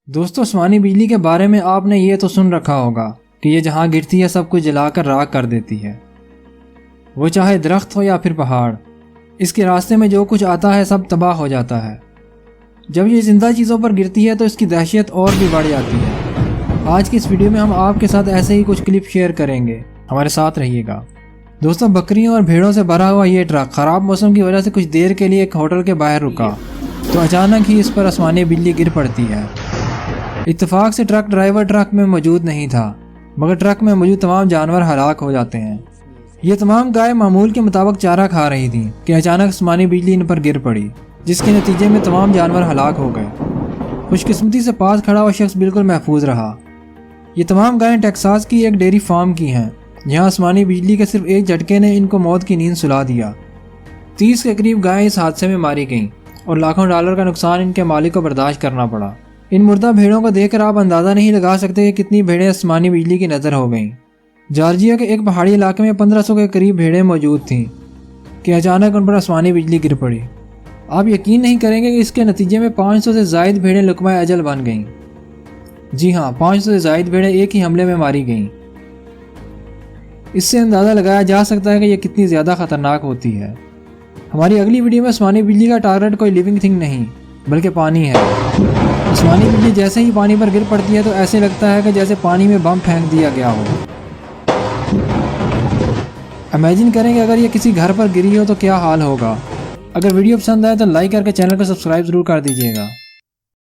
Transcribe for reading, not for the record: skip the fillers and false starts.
دوستو آسمانی بجلی کے بارے میں آپ نے یہ تو سن رکھا ہوگا کہ یہ جہاں گرتی ہے سب کچھ جلا کر راکھ کر دیتی ہے، وہ چاہے درخت ہو یا پھر پہاڑ، اس کے راستے میں جو کچھ آتا ہے سب تباہ ہو جاتا ہے۔ جب یہ زندہ چیزوں پر گرتی ہے تو اس کی دہشت اور بھی بڑھ جاتی ہے۔ آج کی اس ویڈیو میں ہم آپ کے ساتھ ایسے ہی کچھ کلپ شیئر کریں گے، ہمارے ساتھ رہیے گا۔ دوستو بکریوں اور بھیڑوں سے بھرا ہوا یہ ٹرک خراب موسم کی وجہ سے کچھ دیر کے لیے ایک ہوٹل کے باہر رکا تو اچانک ہی اس پر آسمانی بجلی گر پڑتی ہے۔ اتفاق سے ٹرک ڈرائیور ٹرک میں موجود نہیں تھا، مگر ٹرک میں موجود تمام جانور ہلاک ہو جاتے ہیں۔ یہ تمام گائے معمول کے مطابق چارہ کھا رہی تھیں کہ اچانک آسمانی بجلی ان پر گر پڑی، جس کے نتیجے میں تمام جانور ہلاک ہو گئے۔ خوش قسمتی سے پاس کھڑا ہوا شخص بالکل محفوظ رہا۔ یہ تمام گائیں ٹیکساس کی ایک ڈیری فارم کی ہیں، جہاں آسمانی بجلی کے صرف ایک جھٹکے نے ان کو موت کی نیند سلا دیا۔ 30 کے قریب گائیں اس حادثے میں ماری گئیں اور لاکھوں ڈالر کا نقصان ان کے مالک کو برداشت کرنا پڑا۔ ان مردہ بھیڑوں کو دیکھ کر آپ اندازہ نہیں لگا سکتے کہ کتنی بھیڑیں آسمانی بجلی کی نظر ہو گئیں۔ جارجیا کے ایک پہاڑی علاقے میں 1500 کے قریب بھیڑیں موجود تھیں کہ اچانک ان پر آسمانی بجلی گر پڑی۔ آپ یقین نہیں کریں گے کہ اس کے نتیجے میں 500 سے زائد بھیڑیں لقمہ اجل بن گئیں۔ جی ہاں، 500 سے زائد بھیڑیں ایک ہی حملے میں ماری گئیں۔ اس سے اندازہ لگایا جا سکتا ہے کہ یہ کتنی زیادہ خطرناک ہوتی ہے۔ ہماری اگلی ویڈیو میں آسمانی بجلی کا ٹارگٹ کوئی لیونگ تھنگ نہیں بلکہ پانی ہے۔ آسمانی بجلی جیسے ہی پانی پر گر پڑتی ہے تو ایسے لگتا ہے کہ جیسے پانی میں بم پھینک دیا گیا ہو۔ امیجن کریں کہ اگر یہ کسی گھر پر گری ہو تو کیا حال ہوگا۔ اگر ویڈیو پسند آئے تو لائک کر کے چینل کو سبسکرائب ضرور کر دیجیے گا۔